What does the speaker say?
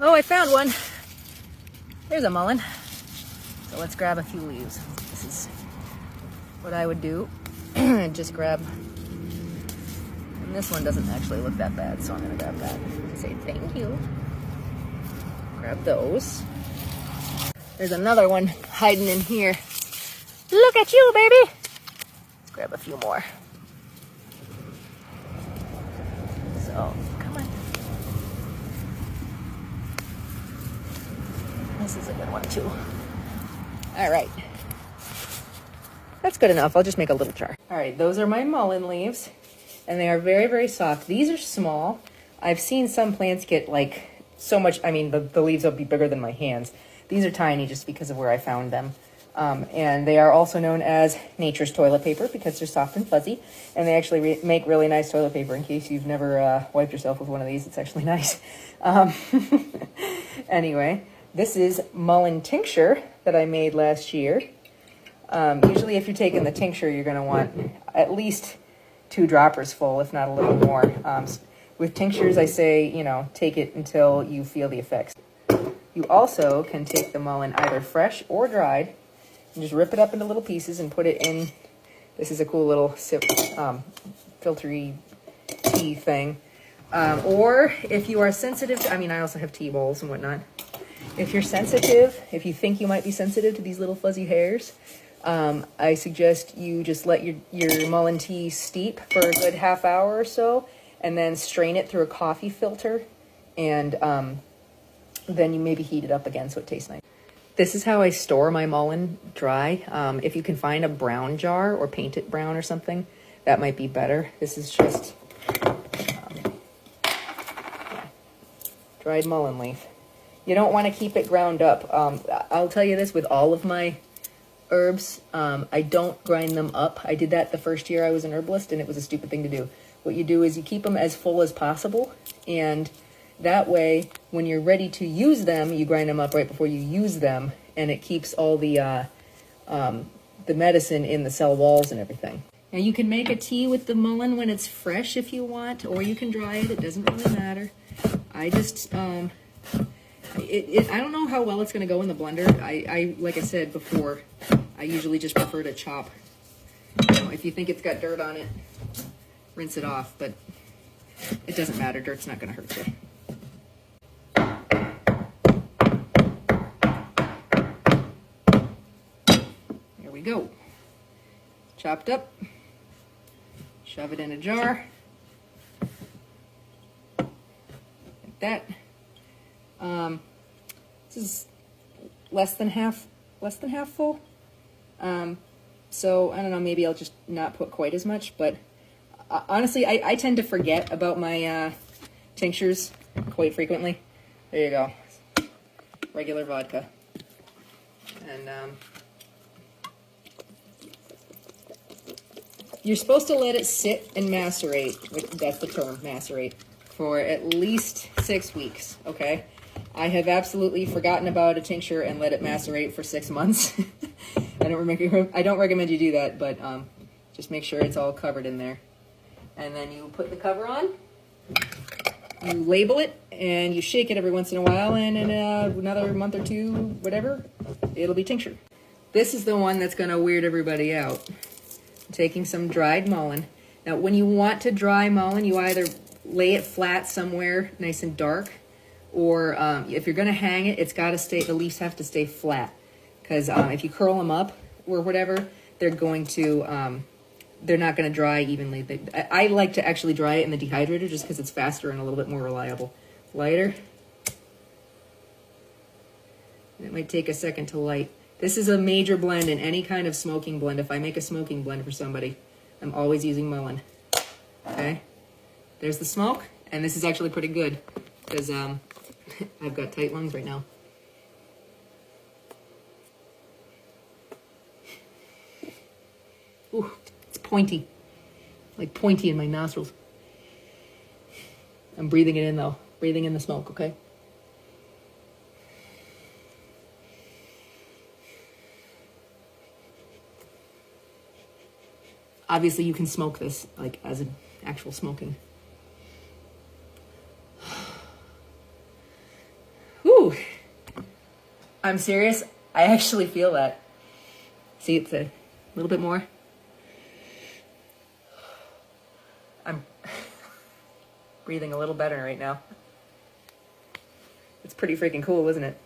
Oh, I found one. There's a mullein. So let's grab a few leaves. This is what I would do. Just grab, and this one doesn't actually look that bad, so I'm gonna grab that and say thank you. Grab those. There's another one hiding in here. Look at you, baby. Let's grab a few more. So, come on. This is a good one too. All right. That's good enough. I'll just make a little jar. All right, those are my mullein leaves, and they are very, very soft. These are small. I've seen some plants get like so much, I mean, the leaves will be bigger than my hands. These are tiny just because of where I found them. And they are also known as nature's toilet paper because they're soft and fuzzy, and they actually make really nice toilet paper. In case you've never wiped yourself with one of these, it's actually nice. Anyway, this is mullein tincture that I made last year. Usually if you're taking the tincture, you're going to want at least 2 droppers full, if not a little more. With tinctures, I say, you know, take it until you feel the effects. You also can take the mullein either fresh or dried and just rip it up into little pieces and put it in. This is a cool little filtery tea thing. Or if you are sensitive, I mean, I also have tea bowls and whatnot. If you're sensitive, if you think you might be sensitive to these little fuzzy hairs, I suggest you just let your mullein tea steep for a good half hour or so, and then strain it through a coffee filter, and then you maybe heat it up again so it tastes nice. This is how I store my mullein dry. If you can find a brown jar or paint it brown or something, that might be better. This is just dried mullein leaf. You don't want to keep it ground up. I'll tell you this, with all of my herbs, I don't grind them up. I did that the first year I was an herbalist, and it was a stupid thing to do. What you do is you keep them as full as possible, and that way, when you're ready to use them, you grind them up right before you use them, and it keeps all the medicine in the cell walls and everything. Now, you can make a tea with the mullein when it's fresh if you want, or you can dry it. It doesn't really matter. I just, I don't know how well it's going to go in the blender. I like I said before, I usually just prefer to chop. You know, if you think it's got dirt on it, rinse it off, but it doesn't matter. Dirt's not going to hurt you. There we go. Chopped up. Shove it in a jar. Like that. This is less than half full. So I don't know, maybe I'll just not put quite as much, but honestly, I tend to forget about my tinctures quite frequently. There you go. Regular vodka. And you're supposed to let it sit and macerate, that's the term, macerate, for at least 6 weeks, okay? I have absolutely forgotten about a tincture and let it macerate for 6 months. I don't recommend you do that, but just make sure it's all covered in there. And then you put the cover on, you label it, and you shake it every once in a while, and in another month or two, whatever, it'll be tincture. This is the one that's going to weird everybody out. I'm taking some dried mullein. Now, when you want to dry mullein, you either lay it flat somewhere nice and dark, or if you're going to hang it, it's got to stay, the leaves have to stay flat. Because if you curl them up or whatever, they're going to, they're not going to dry evenly. I like to actually dry it in the dehydrator just because it's faster and a little bit more reliable. Lighter. It might take a second to light. This is a major blend in any kind of smoking blend. If I make a smoking blend for somebody, I'm always using mullein. Okay? There's the smoke, and this is actually pretty good because I've got tight lungs right now. Ooh, it's pointy. Like pointy in my nostrils. I'm breathing it in though. Breathing in the smoke, okay? Obviously you can smoke this like as an actual smoking. Ooh, I'm serious. I actually feel that. See, it's a little bit more. I'm breathing a little better right now. It's pretty freaking cool, isn't it?